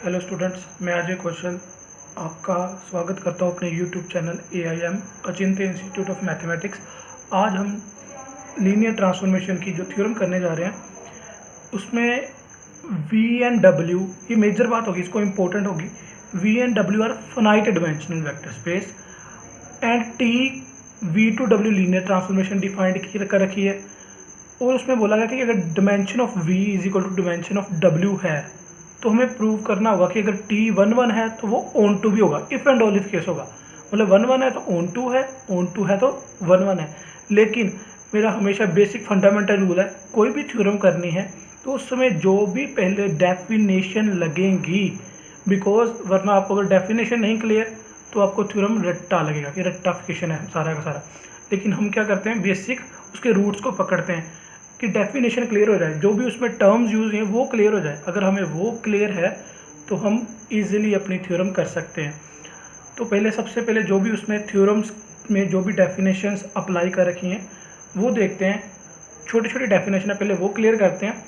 Hello students, मैं अजय कौशल आपका स्वागत करता हूं अपने YouTube channel AIM Achintya institute of mathematics. आज हम लीनियर ट्रांसफॉर्मेशन की जो थ्योरम करने जा रहे हैं उसमें V एंड W, ये मेजर बात होगी, इसको इम्पोर्टेंट होगी। V and W are finite dimensional vector space and T V to W linear transformation defined कर रखी है। और उसमें बोला गया कि अगर dimension of V is equal to dimension of W है तो हमें प्रूव करना होगा कि अगर T 1 है तो वो ऑन टू भी होगा, if and only if case होगा। मतलब 1 है तो ऑन टू है, ऑन टू है तो 1 है। लेकिन मेरा हमेशा बेसिक फंडामेंटल रूल है, कोई भी थ्योरम करनी है तो उस समय जो भी पहले डेफिनेशन लगेंगी, बिकॉज वरना आपको अगर डेफिनेशन नहीं क्लियर तो आपको थ्योरम रट्टा लगेगा कि रट्टाफिकेशन है सारा का सारा। लेकिन हम क्या करते हैं, बेसिक उसके रूट्स को पकड़ते हैं कि डेफिनेशन क्लियर हो जाए, जो भी उसमें टर्म्स यूज हैं वो क्लियर हो जाए। अगर हमें वो क्लियर है तो हम इजीली अपनी थ्योरम कर सकते हैं। तो पहले सबसे पहले जो भी उसमें थ्योरम्स में जो भी डेफिनेशंस अप्लाई कर रखी हैं वो देखते हैं। छोटी छोटी डेफिनेशन है, पहले वो क्लियर करते हैं,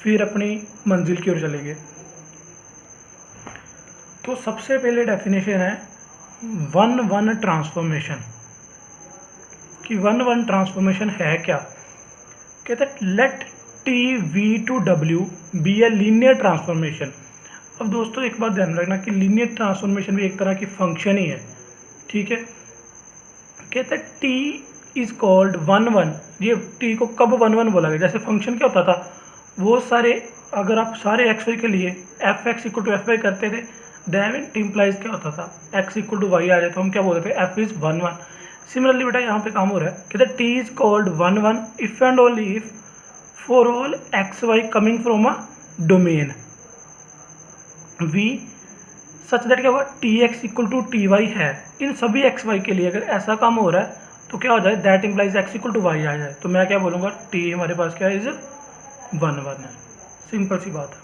फिर अपनी मंजिल की ओर चलेंगे। तो सबसे पहले डेफिनेशन है 1-1 ट्रांसफॉर्मेशन। कि 1-1 ट्रांसफॉर्मेशन है क्या? कहते हैं let T V to W be a linear transformation. अब दोस्तों एक बात ध्यान रखना कि लीनियर ट्रांसफॉर्मेशन भी एक तरह की फंक्शन ही है, ठीक है। कहते हैं T इज कॉल्ड 1-1। ये T को कब 1-1 बोला गया? जैसे फंक्शन क्या होता था, वो सारे अगर आप सारे एक्स वाई के लिए f x equal to f y करते थे, दैट इम्प्लाइज क्या होता था, एक्स इक्वल टू वाई आ जाए तो हम क्या बोलते थे, एफ इज 1-1। सिमिलरली बेटा यहाँ पे काम हो रहा है, कहते हैं T is called 1-1 if and only if for all x y coming from a domain V such that क्या होगा, T x equal to T y है। इन सभी एक्स वाई के लिए अगर ऐसा काम हो रहा है तो क्या हो जाए, that implies X equal to Y आ जाए। तो मैं क्या बोलूँगा, T हमारे पास क्या है, इज 1-1 है। सिंपल सी बात है।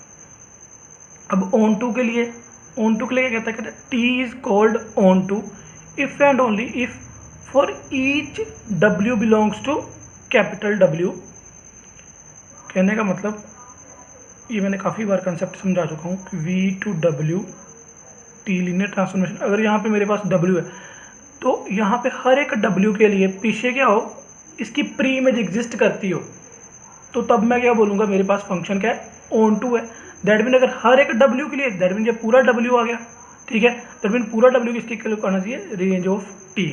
अब ऑन टू के लिए, ऑन टू के लिए क्या कहता है, T is called onto if and only if for each W belongs to capital W। कहने का मतलब, ये मैंने काफ़ी बार कंसेप्ट समझा चुका हूँ कि V to W T linear transformation. अगर यहाँ पे मेरे पास W है तो यहाँ पे हर एक W के लिए पीछे क्या हो, इसकी प्री इमेज एग्जिस्ट करती हो, तो तब मैं क्या बोलूँगा, मेरे पास फंक्शन क्या है, ऑन टू है। दैट मीन अगर हर एक W के लिए, दैट मीन ये पूरा W आ गया, ठीक है। दैट मीन पूरा W किसके लिए आना चाहिए, रेंज ऑफ T।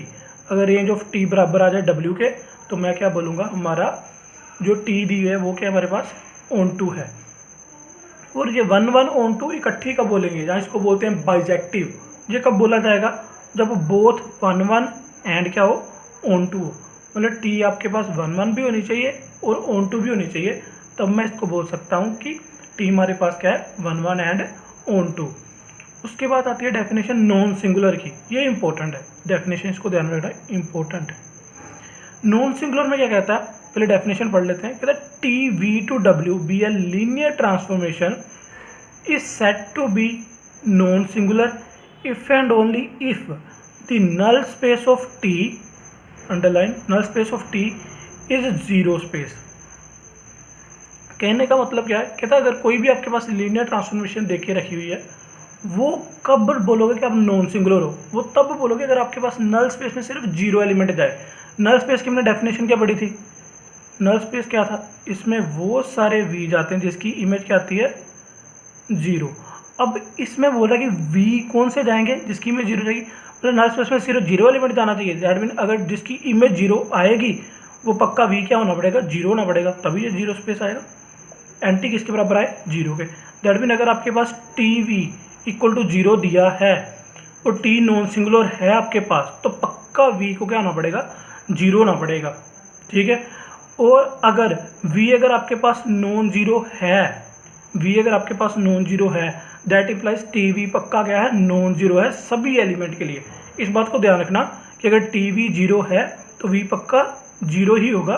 अगर रेंज ऑफ T बराबर आ जाए W के तो मैं क्या बोलूँगा, हमारा जो T दी है वो क्या हमारे पास ऑन टू है। और ये 1-1 ऑन टू इकट्ठी कब बोलेंगे, जहाँ इसको बोलते हैं बाइजेक्टिव। ये कब बोला जाएगा, जब बोथ 1-1 एंड क्या हो, ऑन टू हो। मतलब T आपके पास 1-1 भी होनी चाहिए और ऑन टू भी होनी चाहिए, तब मैं इसको बोल सकता हूँ कि T हमारे पास क्या है, 1-1 एंड ऑन टू। उसके बाद आती है डेफिनेशन नॉन सिंगुलर की। ये इंपॉर्टेंट है डेफिनेशन, इसको ध्यान में रखना, इंपॉर्टेंट है। नॉन सिंगुलर में क्या कहता है, पहले डेफिनेशन पढ़ लेते हैं। कहता है T V to W be a linear transformation is said to be non singular if and only if the null space of T, underline, null space of T is zero space. कहने का मतलब क्या है, कहता है अगर कोई भी आपके पास लीनियर ट्रांसफॉर्मेशन देके रखी हुई है, वो कब बोलोगे कि आप नॉन सिंगुलर हो, वो तब बोलोगे अगर आपके पास नल स्पेस में सिर्फ जीरो एलिमेंट जाए। नल स्पेस की हमने डेफिनेशन क्या पढ़ी थी, नल स्पेस क्या था, इसमें वो सारे V जाते हैं जिसकी इमेज क्या आती है, जीरो। अब इसमें बोल रहा है कि V कौन से जाएंगे, जिसकी इमेज जीरो जाएगी। मतलब नल स्पेस में सिर्फ जीरो एलिमेंट जाना चाहिए। दैट मीन अगर जिसकी इमेज जीरो आएगी वो पक्का V क्या होना पड़ेगा, जीरो होना पड़ेगा, तभी ये जीरो स्पेस आएगा। एंटी किसके बराबर आए, जीरो के। दैट मीन अगर आपके पास TV इक्वल टू जीरो दिया है और T नॉन सिंगुलर है आपके पास, तो पक्का V को क्या होना पड़ेगा, जीरो होना पड़ेगा, ठीक है। और अगर V अगर आपके पास नॉन जीरो है, V अगर आपके पास नॉन जीरो है, दैट इम्प्लाइज TV पक्का क्या है, नॉन जीरो है सभी एलिमेंट के लिए। इस बात को ध्यान रखना कि अगर TV जीरो है तो V पक्का जीरो ही होगा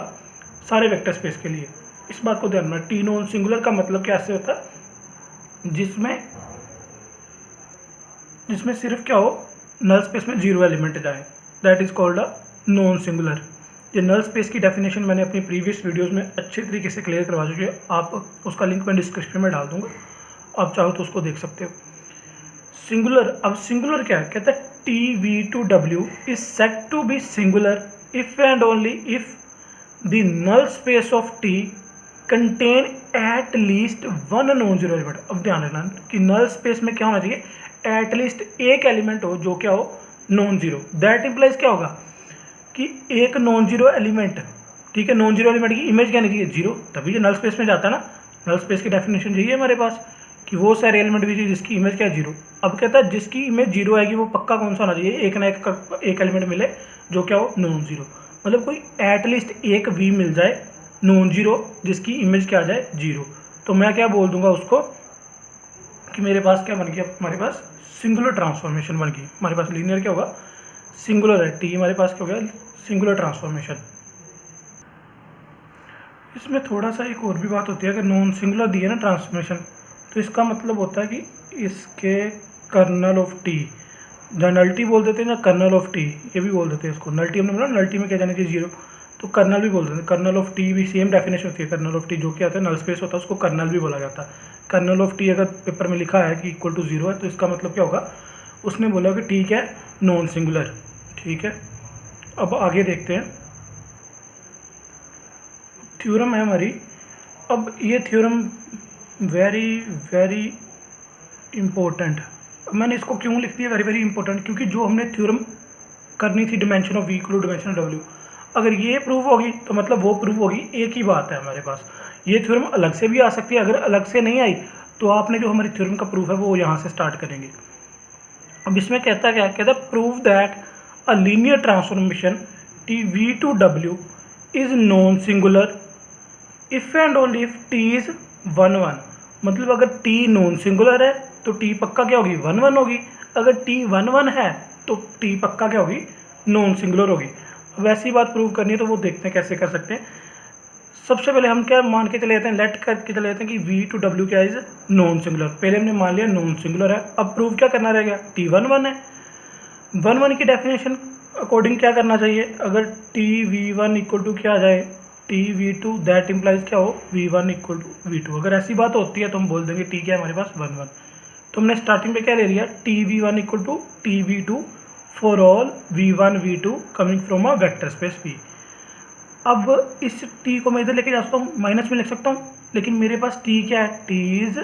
सारे वेक्टर स्पेस के लिए। इस बात को ध्यान रखना। T नॉन सिंगुलर का मतलब क्या ऐसे होता है, जिसमें सिर्फ क्या हो, नल स्पेस में जीरो एलिमेंट जाए, that is called a non singular. ये नल स्पेस की डेफिनेशन मैंने अपनी प्रीवियस वीडियोस में अच्छे तरीके से क्लियर करवा चुकी है, आप उसका लिंक मैं डिस्क्रिप्शन में डाल दूंगा, आप चाहो तो उसको देख सकते हो। सिंगुलर, अब सिंगुलर क्या है, कहता है TV2W is said to be singular if and only if the null space of T contain at least one non zero element. अब ध्यान रखना कि नल स्पेस में क्या होना चाहिए, एटलीस्ट एक एलिमेंट हो जो क्या हो, नॉन जीरो। दैट इंप्लाइज क्या होगा कि एक नॉन जीरो एलिमेंट, ठीक है, नॉन जीरो एलिमेंट की इमेज क्या नहीं चाहिए, जीरो, तभी जो नल स्पेस में जाता है ना। नल स्पेस की डेफिनेशन यही है हमारे पास कि वो सारे एलिमेंट भी चाहिए जिसकी इमेज क्या है, जीरो। अब कहता है जिसकी इमेज जीरो आएगी वो पक्का कौन सा होना चाहिए, एक ना एक एलिमेंट मिले जो क्या हो, नॉन जीरो। मतलब कोई एटलीस्ट एक वी मिल जाए नॉन जीरो जिसकी इमेज क्या आ जाए, जीरो। तो मैं क्या बोल दूंगा उसको कि मेरे पास क्या बन गया, हमारे पास सिंगुलर ट्रांसफॉर्मेशन बन गई। हमारे पास लीनियर क्या होगा, सिंगुलर है, टी हमारे पास क्या हो गया, सिंगुलर ट्रांसफॉर्मेशन। इसमें थोड़ा सा एक और भी बात होती है, अगर नॉन सिंगुलर दी है ना ट्रांसफॉर्मेशन, तो इसका मतलब होता है कि इसके कर्नल ऑफ टी, या नल्टी बोल देते हैं या कर्नल ऑफ टी, ये भी बोल देते हैं इसको। नल्टी हमने बोला, नल्टी में क्या जाना चाहिए, जीरो, तो कर्नल भी बोल देते हैं। कर्नल ऑफ टी भी सेम डेफिनेशन होती है। कर्नल ऑफ टी जो क्या होता है, नल स्पेस होता है, उसको कर्नल भी बोला जाता है। कर्नल ऑफ टी अगर पेपर में लिखा है कि इक्वल टू जीरो है, तो इसका मतलब क्या होगा, उसने बोला कि टी क्या है, नॉन सिंगुलर, ठीक है। अब आगे देखते हैं, थ्योरम है हमारी। अब ये थ्योरम वेरी वेरी इम्पोर्टेंट, मैंने इसको क्यों लिख दिया वेरी वेरी इंपॉर्टेंट, क्योंकि जो हमने थ्योरम करनी थी dimension of V equal to dimension of W, अगर ये प्रूव होगी तो मतलब वो प्रूव होगी, एक ही बात है हमारे पास। ये थ्योरम अलग से भी आ सकती है, अगर अलग से नहीं आई तो आपने जो हमारी थ्योरम का प्रूफ है वो यहाँ से स्टार्ट करेंगे। अब इसमें कहता क्या है, कहता prove that a linear transformation TV2W is non singular if and only if T is 1 1। मतलब अगर T नॉन सिंगुलर है तो T पक्का क्या होगी, 1 1 होगी। अगर T 1 1 है तो T पक्का क्या होगी, नॉन सिंगुलर होगी। वैसी बात प्रूव करनी है तो वो देखते हैं कैसे कर सकते हैं। सबसे पहले हम क्या मान के चले जाते हैं, लेट करके चले जाते हैं कि V2W क्या इज नॉन सिंगुलर। पहले हमने मान लिया नॉन सिंगुलर है, अब प्रूव क्या करना रह गया, T 1 1 है। 1 1 की डेफिनेशन अकॉर्डिंग क्या करना चाहिए, अगर TV1 इक्वल टू क्या आ जाए, TV2, दैट इम्प्लाइज क्या हो, V1 इक्वल टू V2। अगर ऐसी बात होती है तो हम बोल देंगे T क्या है हमारे पास, 1 1। तो हमने स्टार्टिंग पे क्या ले लिया, TV1 equal to TV2 for all V1 V2 coming from a vector space V। अब इस T को मैं इधर लेके जा सकता हूँ, माइनस में लिख सकता हूँ, लेकिन मेरे पास T क्या है, T is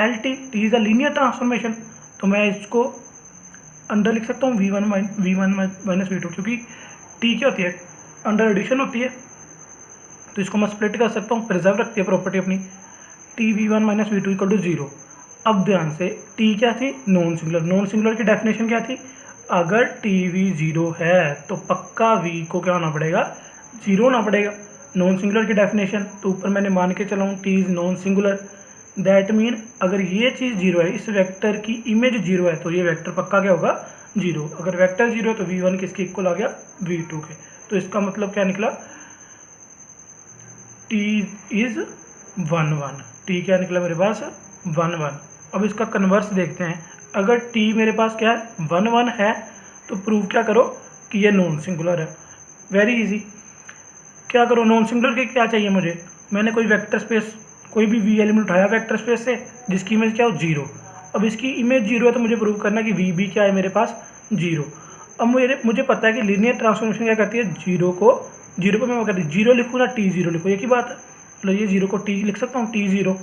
LT, T is a linear transformation. तो मैं इसको अंडर लिख सकता हूँ V1 माइनस V2, क्योंकि T क्या होती है, अंडर एडिशन होती है, तो इसको मैं स्प्लिट कर सकता हूँ, प्रिजर्व रखती है प्रॉपर्टी अपनी। TV1 minus V2 equal to 0। अब ध्यान से T क्या थी, नॉन सिंगुलर। नॉन सिंगुलर की डेफिनेशन क्या थी, अगर TV 0 है तो पक्का V को क्या होना पड़ेगा, 0 होना पड़ेगा। नॉन सिंगुलर की डेफिनेशन तो ऊपर मैंने मान के चला हूँ T is non singular, that mean अगर ये चीज़ 0 है, इस वेक्टर की इमेज 0 है, तो ये वेक्टर पक्का क्या होगा, 0। अगर वेक्टर 0 है तो V1 किसके इक्वल आ गया, V2 के। तो इसका मतलब क्या निकला, T इज 1 1। T क्या निकला मेरे पास, 1 1। अब इसका कन्वर्स देखते हैं, अगर T मेरे पास क्या है, 1 1 है, तो प्रूव क्या करो कि ये नॉन सिंगुलर है। वेरी इजी, क्या करो, नॉन सिंगुलर के क्या चाहिए मुझे, मैंने कोई वेक्टर स्पेस, कोई भी V एलिमेंट उठाया वेक्टर स्पेस से जिसकी इमेज क्या हो, 0। अब इसकी इमेज 0 है तो मुझे प्रूव करना है कि V भी क्या है मेरे पास, 0। अब मुझे पता है कि लीनियर ट्रांसफॉर्मेशन क्या करती है, 0 को 0 पर मैं करती हूँ 0 लिखूँ ना T 0 लिखूँ, एक ही बात है। मतलब ये 0 को T लिख सकता हूँ, T 0,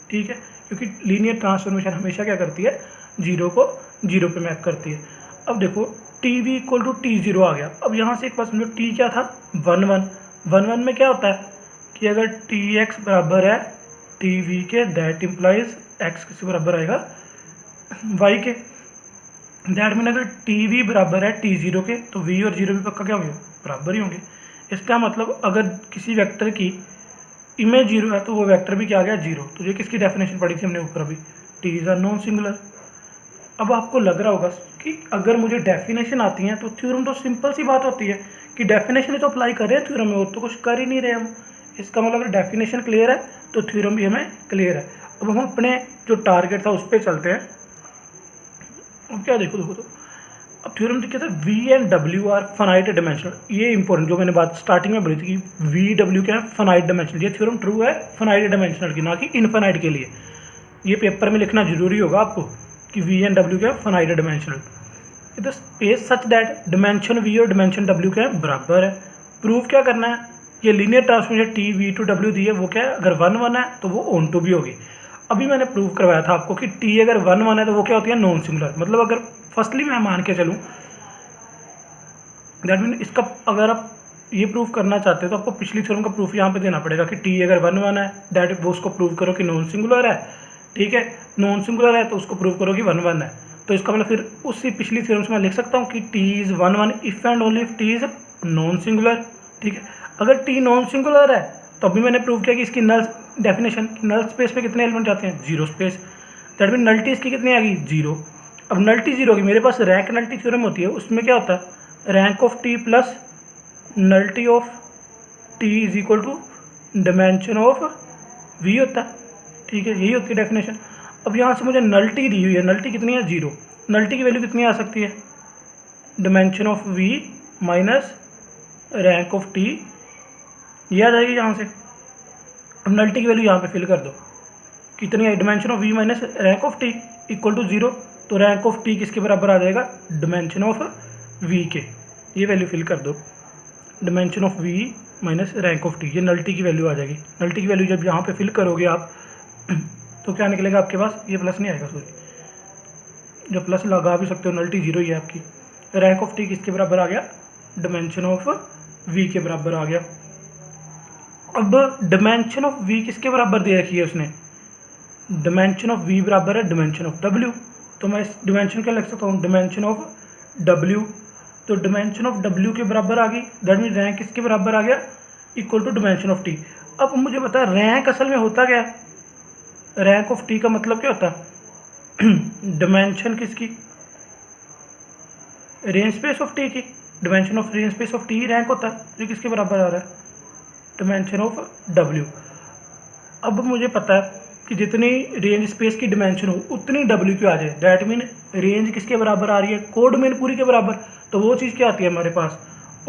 ठीक है, क्योंकि लीनियर ट्रांसफॉर्मेशन हमेशा क्या करती है, 0 को 0 पे मैप करती है। अब देखो TV इक्वल टू T 0 आ गया। अब यहाँ से एक बात समझो, T क्या था, 1 1। 1 1 में क्या होता है कि अगर Tx बराबर है TV के, दैट इम्प्लाइज x किसके बराबर आएगा, y के। दैट मीन अगर TV बराबर है T 0 के, तो V और 0 भी पक्का क्या होंगे, बराबर ही होंगे। इसका मतलब अगर किसी वेक्टर की इमेज 0 है तो वो वेक्टर भी क्या आ गया, 0। तो ये किसकी डेफिनेशन पढ़ी थी हमने ऊपर अभी, T is a non singular. अब आपको लग रहा होगा कि अगर मुझे डेफिनेशन आती है तो थ्योरम तो सिंपल सी बात होती है कि डेफिनेशन ही तो अप्लाई कर रहे हैं थ्योरम में, और तो कुछ कर ही नहीं रहे हम। इसका मतलब अगर डेफिनेशन क्लियर है तो थ्योरम भी हमें क्लियर है। अब हम अपने जो टारगेट था उस पर चलते हैं। अब क्या देखो तो अब थ्योरम क्या था, V and W are finite dimensional. ये इंपॉर्टेंट जो मैंने बात स्टार्टिंग में बोली थी कि V W क्या है, फाइनाइट डिमेंशनल। ये थ्योरम ट्रू है फाइनाइट डिमेंशनल की, ना कि इनफाइनाइट के लिए। ये पेपर में लिखना जरूरी होगा आपको कि वी एंड डब्ल्यू क्या है, finite dimensional. The space such that dimension V और डिमेंशन डब्ल्यू क्या है, बराबर है। प्रूफ क्या करना है, ये linear transformation T V to W दी है, वो क्या है, अगर 1 1 है तो वो ऑन टू भी होगी। अभी मैंने प्रूव करवाया था आपको कि टी अगर 1 1 है तो वो क्या होती है, नॉन सिंगुलर। मतलब अगर फर्स्टली मैं मान के चलूँ, दैट मीन इसका अगर आप ये प्रूव करना चाहते हो तो आपको पिछली थ्योरम का प्रूफ यहाँ पे देना पड़ेगा कि टी अगर 1 1 है, दैट वो उसको प्रूव करो कि नॉन सिंगुलर है, ठीक है। नॉन सिंगुलर है तो उसको प्रूव करो कि 1 1 है। तो इसका मतलब फिर उसी पिछली थ्योरम से मैं लिख सकता हूँ कि T is 1 1 if and only if T is non singular, ठीक है। अगर टी नॉन सिंगुलर है तो अभी मैंने प्रूव किया कि इसकी नल डेफिनेशन, नल स्पेस में कितने एलिमेंट जाते हैं, zero space, that mean nullity इसकी कितनी आ गई, जीरो। अब नल्टी जीरो होगी, मेरे पास रैंक नल्टी थ्योरम होती है, उसमें क्या होता है, rank of T plus nullity of T is equal to dimension of V होता है, ठीक है। यही होती है डेफिनेशन। अब यहाँ से मुझे नल्टी दी हुई है, नल्टी कितनी है, जीरो। नल्टी की वैल्यू कितनी आ सकती है, dimension of V minus rank of T, ये आ जाएगी यहाँ से। अब नल्टी की वैल्यू यहाँ पे फिल कर दो, कितनी है, dimension of V minus rank of T equal to zero. तो रैंक ऑफ टी किसके बराबर आ जाएगा, डिमेंशन ऑफ वी के। ये वैल्यू फिल कर दो, dimension of V minus rank of T, ये नल्टी की वैल्यू आ जाएगी। नल्टी की वैल्यू जब यहाँ पे फिल करोगे आप तो क्या निकलेगा आपके पास, ये प्लस नहीं आएगा, सॉरी, जब प्लस लगा भी सकते हो, नल्टी जीरो ही है आपकी। रैंक ऑफ टी किसके बराबर आ गया, डिमेंशन ऑफ वी के बराबर आ गया। अब डिमेंशन ऑफ वी किसके बराबर दे रखी है उसने, डिमेंशन ऑफ वी बराबर है डिमेंशन ऑफ डब्ल्यू। तो मैं इस डिमेंशन क्या लिख सकता हूँ, डिमेंशन ऑफ डब्ल्यू। तो डिमेंशन ऑफ डब्ल्यू के बराबर आ गई, दैट मीन रैंक किसके बराबर आ गया, equal to dimension of T. अब मुझे पता है रैंक असल में होता क्या है, रैंक ऑफ टी का मतलब क्या होता है, डिमेंशन किसकी, रेंज स्पेस ऑफ टी की, dimension of range space of T he rank होता है, जो किसके बराबर आ रहा है, डिमेंशन ऑफ डब्ल्यू। अब मुझे पता है कि जितनी रेंज स्पेस की डिमेंशन हो उतनी डब्ल्यू क्यों आ जाए, दैट मीन रेंज किसके बराबर आ रही है, कोड मीन पूरी के बराबर। तो वो चीज़ क्या आती है हमारे पास,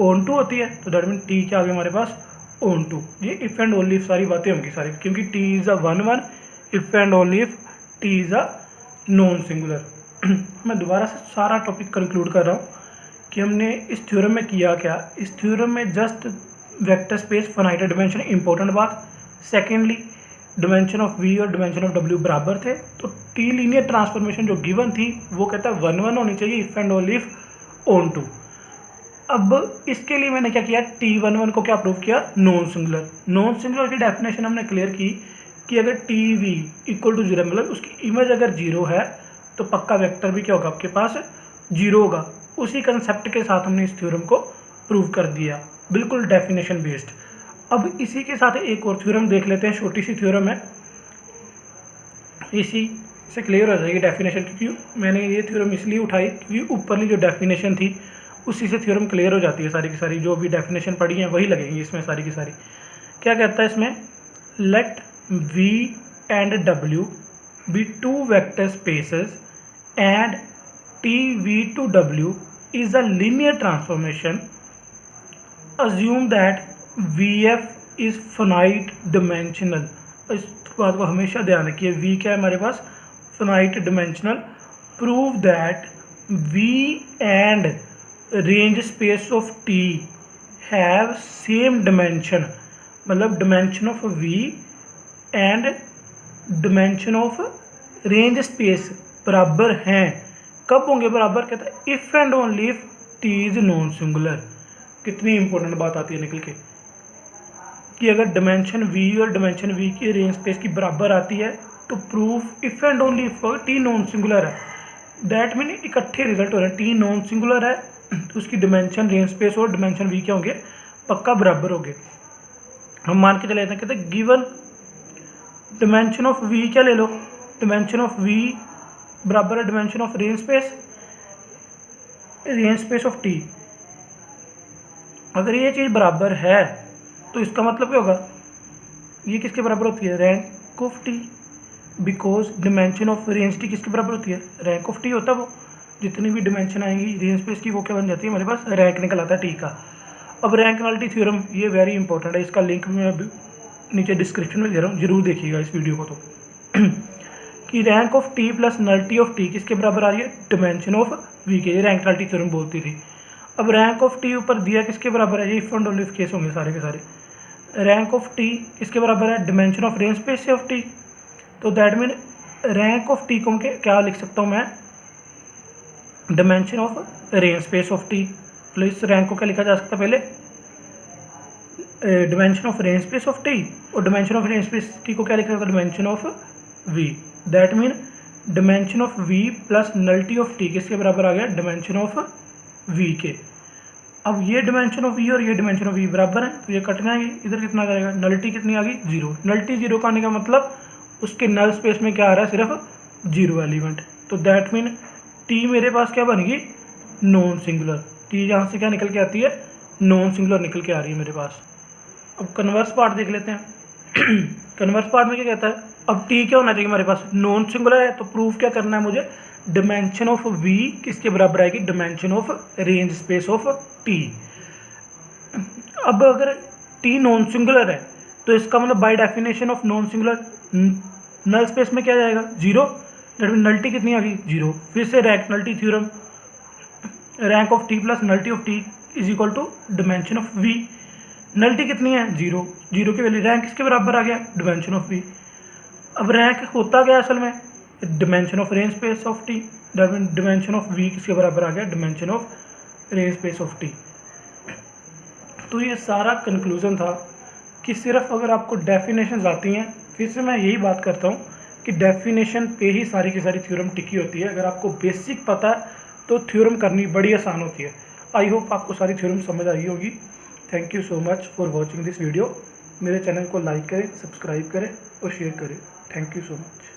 ऑन टू होती है। तो दैट मीन टी क्या आ गया हमारे पास, ऑन टू। ये इफ़ एंड ओनली इफ सारी बातें होंगी सारी, क्योंकि T is a 1 1 if and only if T is a non singular. मैं दोबारा से सारा टॉपिक कंक्लूड कर रहा हूँ कि हमने इस थ्योरम में किया क्या। इस थ्योरम में just vector space finite dimension important बात। सेकेंडली डिमेंशन ऑफ वी और डिमेंशन ऑफ डब्ल्यू बराबर थे, तो टी लीनियर ट्रांसफॉर्मेशन जो गिवन थी वो कहता है 1 1 होनी चाहिए if and only if onto. अब इसके लिए मैंने क्या किया, टी 1 1 को क्या प्रूव किया, नॉन सिंगुलर। नॉन सिंगुलर की डेफिनेशन हमने क्लियर की कि अगर T V equal to zero, मतलब उसकी इमेज अगर जीरो है तो पक्का वेक्टर भी क्या होगा आपके पास, जीरो होगा। उसी कंसेप्ट के साथ हमने इस थ्योरम को प्रूव कर दिया, बिल्कुल डेफिनेशन बेस्ड। अब इसी के साथ एक और थ्योरम देख लेते हैं, छोटी सी थ्योरम है, इसी से क्लियर हो जाएगी डेफिनेशन। क्योंकि मैंने ये थ्योरम इसलिए उठाई क्योंकि ऊपरली जो डेफिनेशन थी उसी से थ्योरम क्लियर हो जाती है सारी की सारी, जो भी डेफिनेशन पढ़ी है वही लगेंगी इसमें सारी की सारी। क्या कहता है इसमें, let V and W be two vector spaces and T V to W is a linear transformation, assume that VF is finite dimensional। इस बात को हमेशा ध्यान रखिए, V क्या है हमारे पास, finite dimensional। prove that V and range space of T have same dimension, मतलब dimension of V and dimension of range space बराबर हैं। कब होंगे बराबर, कहता है if and only if T is non singular। कितनी इंपॉर्टेंट बात आती है निकल के कि अगर डिमेंशन वी और डिमेंशन वी की रेंज स्पेस की बराबर आती है तो proof if and only if T non singular है, दैट मीन इकट्ठे रिजल्ट हो रहे हैं। टी नॉन सिंगुलर है तो उसकी डिमेंशन रेंज स्पेस और डिमेंशन वी क्या होंगे, पक्का बराबर होंगे। हम मान के चले जाते हैं, कहते हैं गिवन डिमेंशन ऑफ वी क्या ले लो, डिमेंशन ऑफ वी बराबर है dimension of range space of T. अगर ये चीज़ बराबर है तो इसका मतलब क्या होगा, ये किसके बराबर होती है, rank of T, because dimension of range T किसके बराबर होती है, रैंक ऑफ टी होता है। वो जितनी भी डिमेंशन आएंगी रेंज स्पेस की वो क्या बन जाती है, हमारे पास रैंक निकल आता है टी का। अब रैंक नल्टी थ्योरम ये वेरी इंपॉर्टेंट है, इसका लिंक मैं अभी नीचे डिस्क्रिप्शन में दे रहा हूँ, जरूर देखिएगा इस वीडियो को। तो कि rank of T plus nullity of T किसके बराबर आ रही है, डिमेंशन ऑफ वी के, ये रैंक नल्टी थ्योरम बोलती थी। अब रैंक ऑफ टी ऊपर दिया किसके बराबर है, ये if and only if case होंगे सारे के सारे। रैंक ऑफ टी किसके बराबर है, dimension of range space of T. तो that mean rank of T को क्या लिख सकता हूँ मैं, dimension of range space of T. तो इस रैंक को क्या लिखा जा सकता है, पहले dimension of range space of T, और dimension of range space T को क्या लिखा जाता है, dimension of V. That mean dimension of V plus nullity of T किसके बराबर आ गया, डिमेंशन ऑफ वी के। अब ये डिमेंशन ऑफ वी और ये डिमेंशन ऑफ वी बराबर है, तो ये कटना है, इधर कितना करेगा, नल्टी कितनी आ गई, जीरो। नल्टी जीरो का आने का मतलब उसके नल स्पेस में क्या आ रहा है, सिर्फ जीरो एलिमेंट। तो दैट मीन टी मेरे पास क्या बनेगी, नॉन सिंगुलर। टी यहाँ से क्या निकल के आती है, नॉन सिंगुलर निकल के आ रही है मेरे पास। अब कन्वर्स पार्ट देख लेते हैं। कन्वर्स पार्ट में क्या कहता है, अब टी क्या होना चाहिए हमारे पास, नॉन सिंगुलर है, तो प्रूफ क्या करना है मुझे, डिमेंशन ऑफ वी किसके बराबर आएगी, dimension of range space of T. अब अगर टी नॉन सिंगुलर है तो इसका मतलब by definition of non singular null space में क्या जाएगा, जीरो। दैट मीन नल्टी कितनी आ गई, जीरो। फिर से rank nullity theorem, rank of T plus nullity of T is equal to dimension of V. Nullity कितनी है, जीरो, जीरो की वैल्यू, रैंक किसके बराबर आ गया, डिमेंशन ऑफ वी। अब रैंक होता क्या असल में, dimension of range space of T. That mean dimension of V किसके बराबर आ गया, dimension of range space of T. तो ये सारा कंक्लूजन था कि सिर्फ अगर आपको डेफिनेशंस आती हैं, फिर से मैं यही बात करता हूँ कि डेफिनेशन पे ही सारी की सारी थ्योरम टिकी होती है। अगर आपको बेसिक पता है तो थ्योरम करनी बड़ी आसान होती है। आई होप आपको सारी थ्योरम समझ आई होगी। Thank you so much for watching this video. मेरे चैनल को लाइक करें, सब्सक्राइब करें और शेयर करें। Thank you so much.